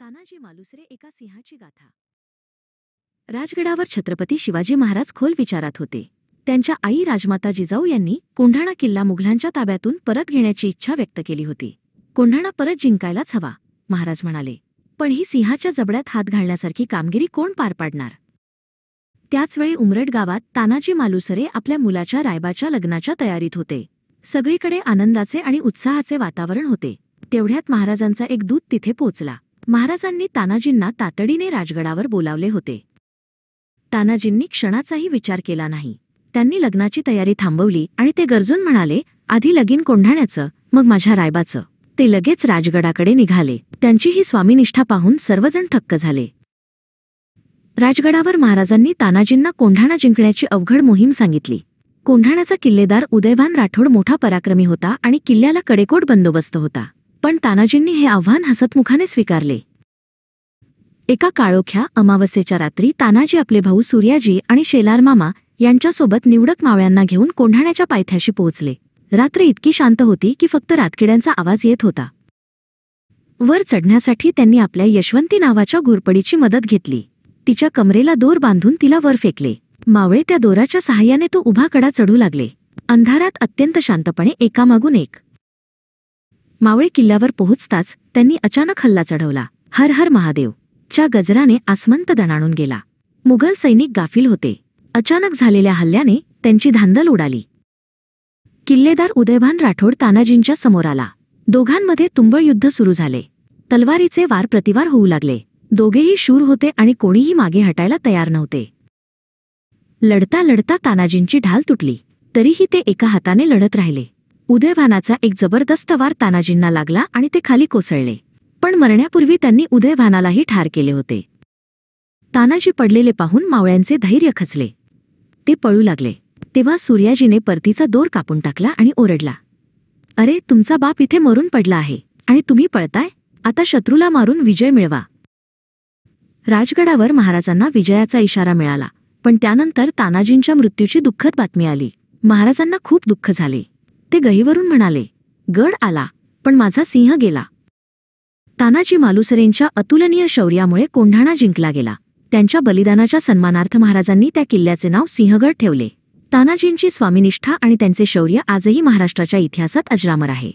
तानाजी मालुसरे एका सिंहाची गाथा। राजगडावर छत्रपती शिवाजी महाराज खोल विचारात होते। त्यांच्या आई राजमाता जिजाऊ यांनी कोंढाणा किल्ला मुघलांच्या ताब्यातून परत घेण्याची इच्छा व्यक्त केली होती। कोंढाणा परत जिंकायलाच हवा, महाराज म्हणाले, पण ही सिंहाच्या जबड्यात हात घालण्यासारखी कामगिरी कोण पार पाडणार? त्याचवेळी उमरड गावात तानाजी मालुसरे आपल्या मुलाच्या रायबाच्या लग्नाच्या तयारीत होते। सगळीकडे आनंदाचे आणि उत्साहाचे वातावरण होते। तेवढ्यात महाराजांचा एक दूत तिथे पोहोचला। महाराजांनी तानाजींना तातडीने राजगडावर बोलावले होते। तानाजींनी क्षणाचाही विचार केला नाही। त्यांनी लग्नाची तयारी थांबवली आणि ते गरजून म्हणाले, आधी लगीन कोंढाण्याचं, मग माझ्या रायबाचं। ते लगेच राजगडाकडे निघाले। त्यांची ही स्वामीनिष्ठा पाहून सर्वजण थक्क झाले। राजगडावर महाराजांनी तानाजींना कोंढाणा जिंकण्याची अवघड मोहीम सांगितली। कोंढाण्याचा किल्लेदार उदयभान राठोड मोठा पराक्रमी होता आणि किल्ल्याला कडेकोट बंदोबस्त होता, पण तानाजींनी हे आव्हान हसतमुखाने स्वीकारले। एका काळोख्या अमावस्येच्या रात्री तानाजी आपले भाऊ सूर्याजी आणि शेलार मामा यांच्यासोबत निवडक मावळ्यांना घेऊन कोंढाण्याच्या पायथ्याशी पोहोचले। रात्र इतकी शांत होती की फक्त रातकिड्यांचा आवाज येत होता। वर चढण्यासाठी त्यांनी आपल्या यशवंती नावाच्या घोरपडीची मदत घेतली। तिच्या कमरेला दोर बांधून तिला वर फेकले। मावळे त्या दोराच्या सहाय्याने तो उभा कडा चढू लागले। अंधारात अत्यंत शांतपणे एकामागून एक मावळे किल्ल्यावर पोहोचताच त्यांनी अचानक हल्ला चढवला। हर हर महादेव च्या गजराने आसमंत दणाणून गेला। मुघल सैनिक गाफील होते। अचानक झालेल्या हल्ल्याने त्यांची धांदल उडाली। किल्लेदार उदयभान राठोड तानाजींच्या समोर आला। दोघांमध्ये तुंबळ युद्ध सुरू झाले। तलवारीचे वार प्रतिवार होऊ लागले। दोघेही शूर होते आणि कोणीही मागे हटायला तयार नव्हते। लढता लढता तानाजींची ढाल तुटली, तरीही ते एका हाताने लढत राहिले। उदयभानाचा एक जबरदस्त वार तानाजींना लागला आणि ते खाली कोसळले, पण मरण्यापूर्वी त्यांनी उदयभानालाही ठार केले होते। तानाजी पडलेले पाहून मावळ्यांचे धैर्य खचले। ते पळू लागले। तेव्हा सूर्याजीने परतीचा दोर कापून टाकला आणि ओरडला, अरे, तुमचा बाप इथे मरून पडला आहे आणि तुम्ही पळताय? आता शत्रूला मारून विजय मिळवा। राजगडावर महाराजांना विजयाचा इशारा मिळाला, पण त्यानंतर तानाजींच्या मृत्यूची दुःखद बातमी आली। महाराजांना खूप दुःख झाले। ते गहिवरून म्हणाले, गड आला, पण माझा सिंह गेला। तानाजी मालुसरेंच्या अतुलनीय शौर्यामुळे कोंढाणा जिंकला गेला। त्यांच्या बलिदानाच्या सन्मानार्थ महाराजांनी त्या किल्ल्याचे नाव सिंहगड ठेवले। तानाजींची स्वामीनिष्ठा आणि त्यांचे शौर्य आजही महाराष्ट्राच्या इतिहासात अजरामर आहे।